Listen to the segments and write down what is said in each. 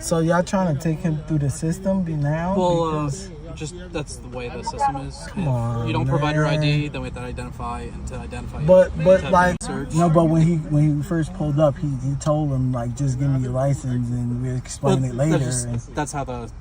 So y'all trying to take him through the system now? Well, just that's the way the system is. Come on, you don't provide your man. ID, then we have to identify and to identify. But to like search. no, but when he first pulled up, he told him like just give me your license and we'll explain it later. That's how the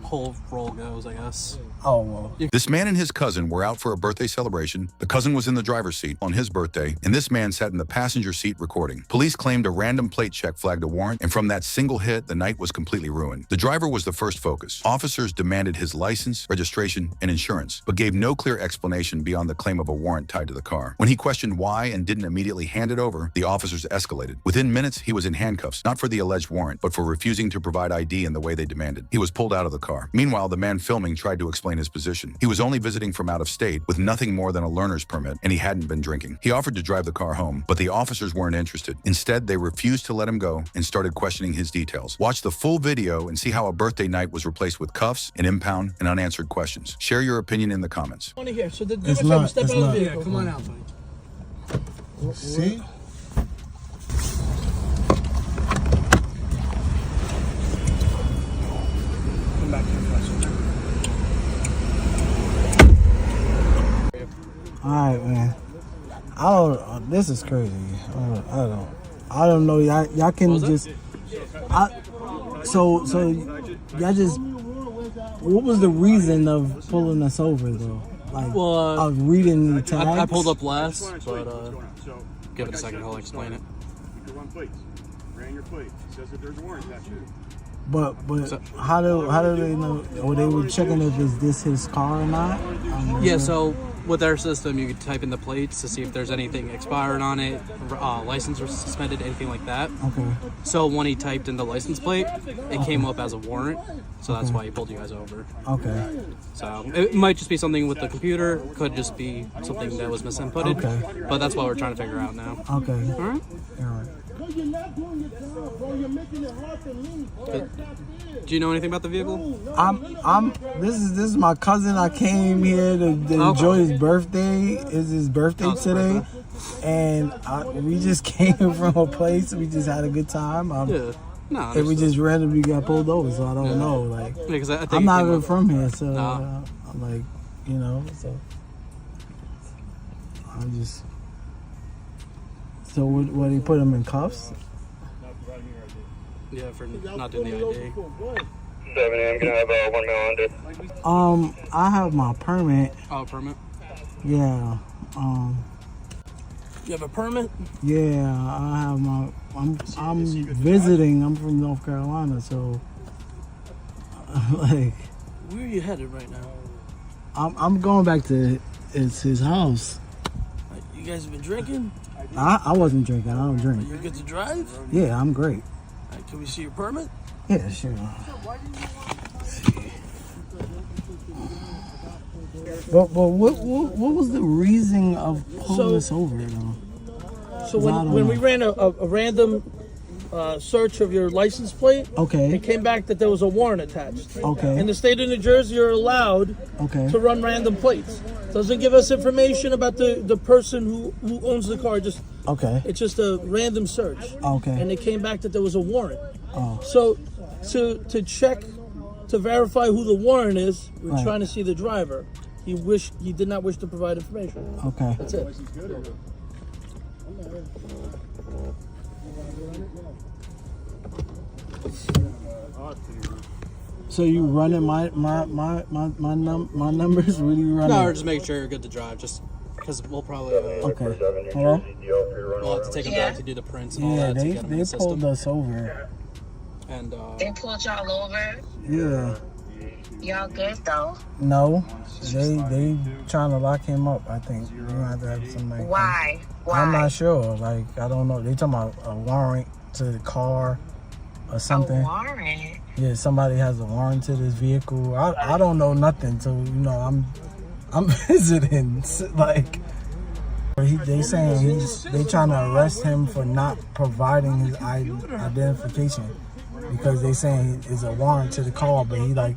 whole roll goes, I guess. Oh well. This man and his cousin were out for a birthday celebration. The cousin was in the driver's seat on his birthday, and this man sat in the passenger seat recording. Police claimed a random plate check flagged a warrant, and from that single hit, the night was completely ruined. The driver was the first focus. Officers demanded his license, registration, and insurance, but gave no clear explanation beyond the claim of a warrant tied to the car. When he questioned why and didn't immediately hand it over, the officers escalated. Within minutes, he was in handcuffs, not for the alleged warrant, but for refusing to provide ID in the way they demanded. He was pulled out of the car. Meanwhile, the man filming tried to explain his position. He was only visiting from out of state with nothing more than a learner's permit, and he hadn't been drinking. He offered to drive the car home, but the officers weren't interested. Instead, they refused to let him go and started questioning his details. Watch the full video and see how a birthday night was replaced with cuffs, an impound, and unanswered questions. Share your opinion in the comments. I want to hear. So the It's not. step It's out of not. the vehicle. Yeah, come on out, buddy. See? Come back here, question. All right, man. I don't. This is crazy. I don't know. Y'all can just. So y'all just. What was the reason of pulling us over though? Like, Well, I was reading the tags. I pulled up last, but give it a second. I'll explain it. You run plates. Ran your plate. It says that there's a warrant attached to it. But how do they know? Or they were checking if is this his car or not? Yeah, so with our system, you could type in the plates to see if there's anything expired on it, license or suspended, anything like that. Okay. So when he typed in the license plate, it came up as a warrant. So that's why he pulled you guys over. Okay. So it might just be something with the computer, could just be something that was misinputted. Okay. But that's what we're trying to figure out now. Okay. All right. All right. You're not doing your job, bro. You're making it hard for me. Do you know anything about the vehicle? This is my cousin. I came here to enjoy his birthday. It's his birthday today, and we just came from a place. We just had a good time. Yeah. No. And we just randomly got pulled over, so I don't know. Like, Yeah, 'cause I think I'm it not came even up- from here, so Nah. I'm like, so I'm just. So what they put him in cuffs? Yeah, for not doing the ID. 7 a.m. Can I have 1 mile under? I have my permit. Oh, permit? Yeah. You have a permit? Yeah, I have my. I'm visiting. I'm from North Carolina, so like Where are you headed right now? I'm going back to his house. You guys have been drinking? I wasn't drinking. I don't drink. You're good to drive? Yeah, I'm great. Can we see your permit? Yeah, sure. But what was the reason of pulling us over though? So I don't when we know. ran a random search of your license plate, Okay. it came back that there was a warrant attached. Okay. In the state of New Jersey, you're allowed Okay. to run random plates. Doesn't give us information about the person who owns the car. Okay. It's just a random search. Okay. And it came back that there was a warrant. Oh. So to check to verify who the warrant is, we're Right. trying to see the driver. He did not wish to provide information. Okay. That's it. So you running my numbers? What are you running? No, we're just making sure you're good to drive, just because we'll probably Okay. Hello? we'll have to take them back to do the prints and all Yeah, that to they get them in the pulled system. us over. And They pulled y'all over. Yeah. Y'all good though? No. They trying to lock him up, I think. We're gonna have to have some like Why? Why? I'm not sure. Like I don't know. They talking about a warrant to the car or something. A warrant? Yeah, somebody has a warrant to this vehicle. I don't know nothing. So I'm visiting. Like they saying they trying to arrest him for not providing his identification because they saying it's a warrant to the car, but he like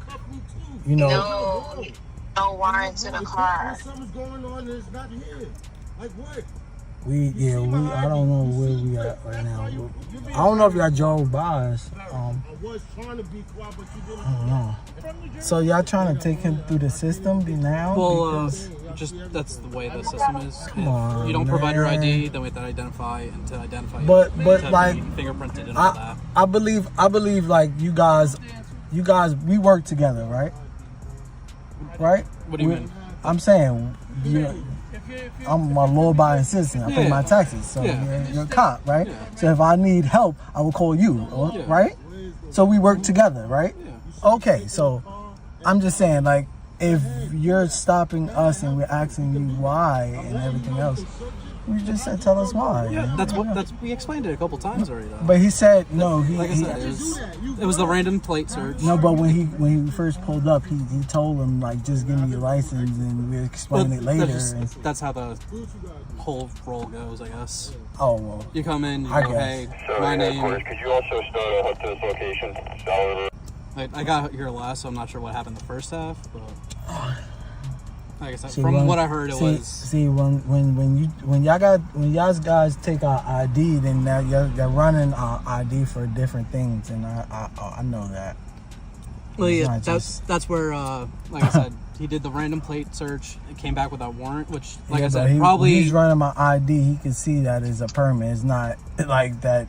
No warrant to the car. Something's going on and it's not here. Like what? I don't know where we at right now. I don't know if y'all drove by us. I don't know. So y'all trying to take him through the system now? Well, just that's the way the system is. Come on, you don't provide your man. ID, then we have to identify you. But you have to like be fingerprinted and all that. I believe like you guys we work together, right? Right? What do you mean? I'm saying I'm a law-abiding citizen. I pay my taxes, so you're a cop, right? Yeah. So if I need help, I will call you, right? So we work together, right? Yeah. Okay, so I'm just saying, like, if you're stopping us and we're asking you why and everything else, you just said tell us why. Yeah, that's we explained it a couple times already. Though. But he said no. Like I said, it was the random plate search. No, but when he first pulled up, he told him like just give me your license and we'll explain it later. That's how the whole roll goes, I guess. Oh well. You come in, you I go, guess. hey, my name. Could you also start up to this location? I got here last, so I'm not sure what happened the first half, but like I said, See, from what I heard, it was. See, when y'all guys take our ID, then they're running our ID for different things, and I know that. Well, It's yeah, not just- that's where, like I said, he did the random plate search and came back with that warrant, which, like I but said, probably. he's running my ID. He can see that it's a permit. It's not like that.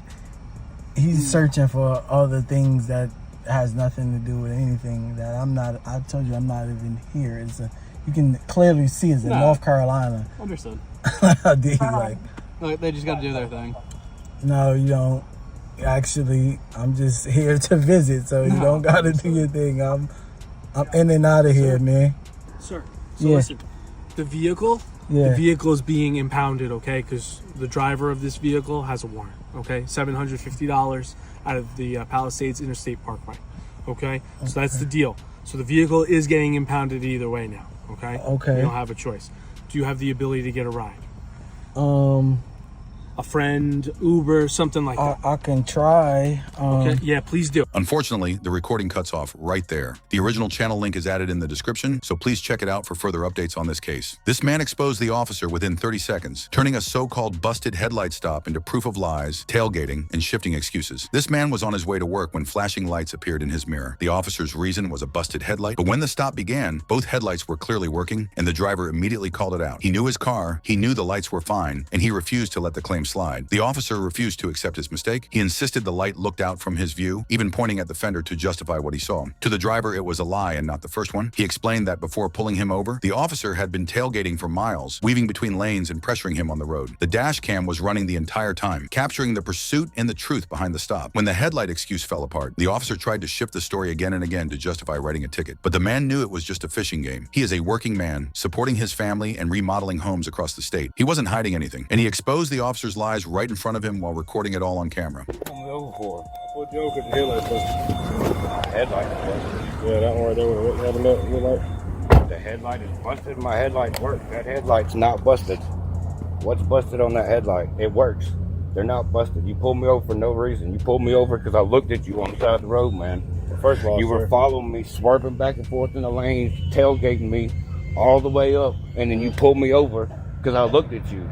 He's searching for other things that has nothing to do with anything that I'm not. I told you I'm not even here. You can clearly see it's in North Carolina. Understood. Like, They just got to do their thing. no, you don't. Actually, I'm just here to visit, so you don't got to do your thing. I'm in and out of here, man. Sir, so Yeah. listen, the vehicle is being impounded, okay? Because the driver of this vehicle has a warrant, okay? $750 out of the Palisades Interstate Parkway, okay? So that's the deal. So the vehicle is getting impounded either way now, okay? Okay. You don't have a choice. Do you have the ability to get a ride? A friend, Uber, something like that? I can try. Okay, yeah, please do. Unfortunately, the recording cuts off right there. The original channel link is added in the description, so please check it out for further updates on this case. This man exposed the officer within 30 seconds, turning a so-called busted headlight stop into proof of lies, tailgating, and shifting excuses. This man was on his way to work when flashing lights appeared in his mirror. The officer's reason was a busted headlight, but when the stop began, both headlights were clearly working, and the driver immediately called it out. He knew his car, he knew the lights were fine, and he refused to let the claim slide. The officer refused to accept his mistake. He insisted the light looked out from his view, even pointing at the fender to justify what he saw. To the driver, it was a lie and not the first one. He explained that before pulling him over, the officer had been tailgating for miles, weaving between lanes and pressuring him on the road. The dash cam was running the entire time, capturing the pursuit and the truth behind the stop. When the headlight excuse fell apart, the officer tried to shift the story again and again to justify writing a ticket. But the man knew it was just a fishing game. He is a working man, supporting his family and remodeling homes across the state. He wasn't hiding anything, and he exposed the officer's lies right in front of him while recording it all on camera. What joke at the headlight busted? Headlight is busted. Yeah, that one right there. What happened to that headlight? The headlight is busted. My headlight works. That headlight's not busted. What's busted on that headlight? It works. They're not busted. You pulled me over for no reason. You pulled me over because I looked at you on the side of the road, man. First of all, You were following me, swerving back and forth in the lanes, tailgating me all the way up, and then you pulled me over because I looked at you.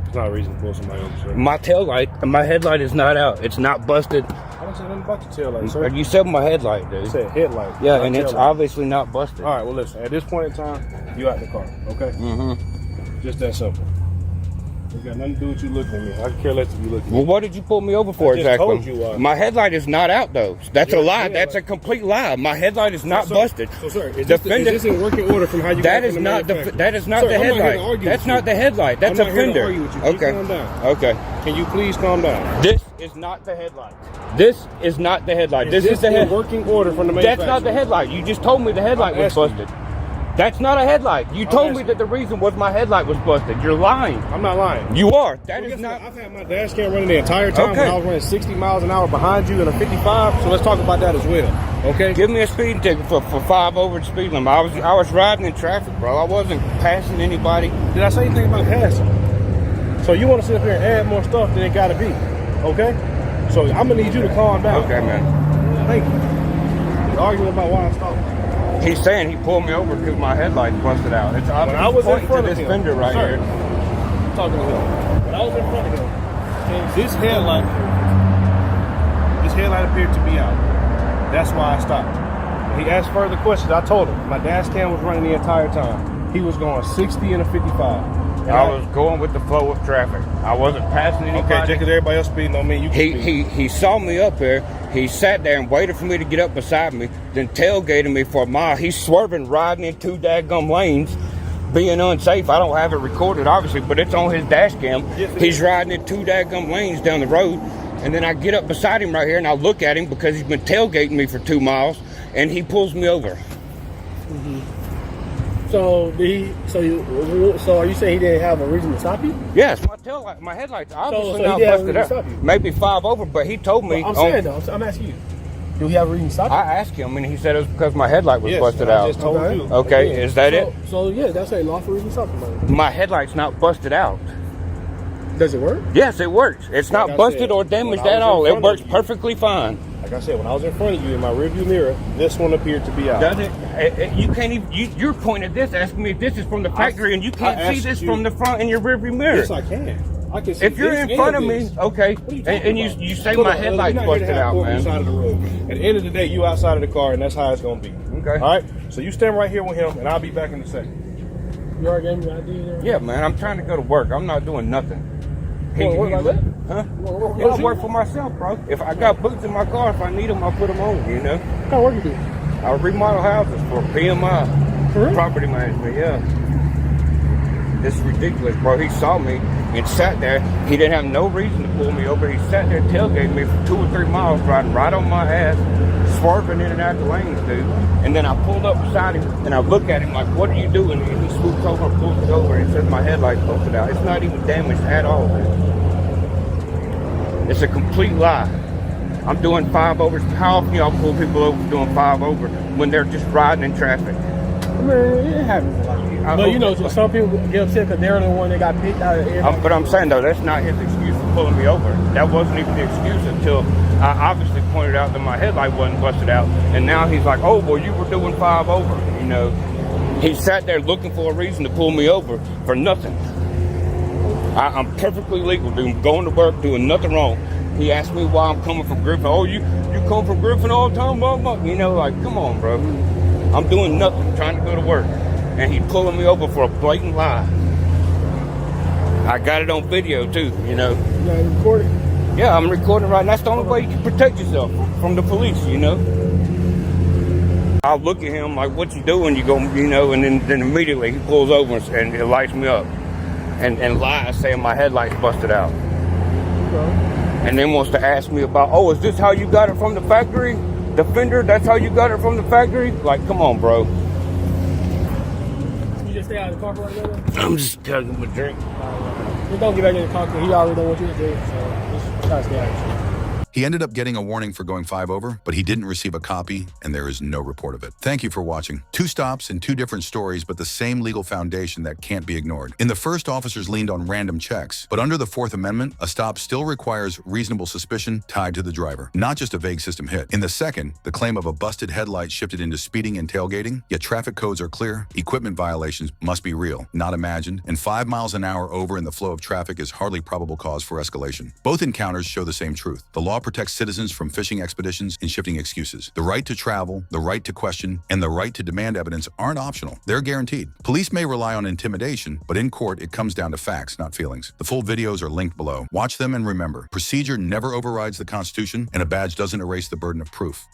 it's not a reason to pull somebody over, sir. My taillight, my headlight is not out. It's not busted. I don't say nothing about your tail light, sir. You said my headlight, dude. You said headlight. Yeah, not and it's tail light. obviously not busted. All right, well, listen. At this point in time, you out the car, okay? Mm-hmm. Just that simple. It got nothing to do with you looking at me. I can care less if you look at me. Well, what did you pull me over for I just exactly? told you, my headlight is not out, though. That's a Your lie. headlight- That's a complete lie. My headlight is not So, busted. So, sir, is The this, is this in working order from how you That got is from the not the manufacturer? that is not Sir, the I'm not here to headlight. argue That's with not you. the headlight. That's I'm a not here to fender. argue with you. Please Okay. calm down. Okay. Can you please calm down? This is not the headlight. This is not the headlight. This is the in head. working order from the manufacturer. That's not the headlight. You just told me the headlight was asking busted. That's not a headlight. You told me asking that the reason was my headlight was busted. You're lying. I'm not lying. You are. That Well, is guess not. what? I've had my dash cam running the entire time Okay. when I was running 60 miles an hour behind you in a 55. So let's talk about that as well. Okay? Give me a speeding ticket for 5 over the speed limit. I was riding in traffic, bro. I wasn't passing anybody. Did I say anything about passing? So you want to sit up here and add more stuff than it got to be. Okay? So I'm going to need you to calm down. Okay, man. Thank you. You're arguing about why I stopped. He's saying he pulled me over because my headlight's busted out. It's When I was in pointing front to of this him, fender right sir, here. talking to him. When I was in front of him, and this headlight appeared to be out. That's why I stopped. He asked further questions. I told him my dash cam was running the entire time. He was going 60 and a 55. And I was going with the flow of traffic. I wasn't passing anybody. Okay, just because everybody else speeding on me, you can speed. He saw me up here. He sat there and waited for me to get up beside me, then tailgated me for a mile. He's swerving, riding in 2 daggum lanes, being unsafe. I don't have it recorded, obviously, but it's on his dash cam. He's riding in 2 daggum lanes down the road, and then I get up beside him right here, and I look at him because he's been tailgating me for 2 miles, and he pulls me over. Mm-hmm. So are you saying he didn't have a reason to stop you? Yes, my headlights obviously not he didn't have a busted reason to up. stop you? Maybe 5 over, but he told me. I'm saying though, I'm asking you. Do he have a reason to stop you? I asked him, and he said it was because my headlight was busted out. I just told you. Okay, is that it? So yeah, that's a lawful reason to stop you. My headlight's not busted out. Does it work? Yes, it works. It's not busted or damaged at all. It works perfectly fine. Like I said, when I was in front of you in my rearview mirror, this one appeared to be out. Does it? You can't even. You're pointing at this, asking me if this is from the factory, and you can't see this from the front in your rearview mirror. Yes, I can. I can see. If you're in front of me, okay, and you say my headlight's busted out, man. Side of the road. At the end of the day, you outside of the car, and that's how it's gonna be. Okay. All right. So you stand right here with him, and I'll be back in a second. You already gave me the ID there? Yeah, man. I'm trying to go to work. I'm not doing nothing. Huh? Yeah, I work for myself, bro. If I got boots in my car, if I need them, I'll put them on, you know? What kind of work you do? I remodel houses for PMI. For real? Property management, yeah. This is ridiculous, bro. He saw me and sat there. He didn't have no reason to pull me over. He sat there tailgating me for 2 or 3 miles, riding right on my ass, swerving in and out the lanes, dude. And then I pulled up beside him, and I look at him like, what are you doing? And he swoops over and pulls me over and says my headlight's busted out. It's not even damaged at all, man. It's a complete lie. I'm doing 5 overs. How often y'all pull people over for doing 5 over when they're just riding in traffic? I mean, it happens a lot. But you know, some people get upset because they're the one that got picked out of the air. But I'm saying, though, that's not his excuse for pulling me over. That wasn't even the excuse until I obviously pointed out that my headlight wasn't busted out. And now he's like, oh, well, you were doing 5 over. You know, he sat there looking for a reason to pull me over for nothing. I'm perfectly legal, dude. Going to work, doing nothing wrong. He asked me why I'm coming from Griffin. Oh, you come from Griffin all the time, blah, blah. You know, like, come on, bro. I'm doing nothing, trying to go to work. And he's pulling me over for a blatant lie. I got it on video, too, you know. You got it recorded? Yeah, I'm recording right now. That's the only way you can protect yourself from the police, you know. I'll look at him like, what you doing? You go, you know, and then immediately he pulls over and it lights me up. And lies saying my headlight's busted out. Okay. And then wants to ask me about, oh, is this how you got it from the factory? The fender, that's how you got it from the factory? Like, come on, bro. You just stay out of the car for like that? I'm just telling him a drink. Just don't get back in the car because he already don't want you to drink, so just try to stay out of the car. He ended up getting a warning for going 5 over, but he didn't receive a copy, and there is no report of it. Thank you for watching. 2 stops and 2 different stories, but the same legal foundation that can't be ignored. In the first, officers leaned on random checks, but under the 4th Amendment, a stop still requires reasonable suspicion tied to the driver, not just a vague system hit. In the second, the claim of a busted headlight shifted into speeding and tailgating, yet traffic codes are clear, equipment violations must be real, not imagined, and 5 miles an hour over in the flow of traffic is hardly probable cause for escalation. Both encounters show the same truth. The law protects citizens from fishing expeditions and shifting excuses. The right to travel, the right to question, and the right to demand evidence aren't optional. They're guaranteed. Police may rely on intimidation, but in court, it comes down to facts, not feelings. The full videos are linked below. Watch them and remember, procedure never overrides the Constitution, and a badge doesn't erase the burden of proof.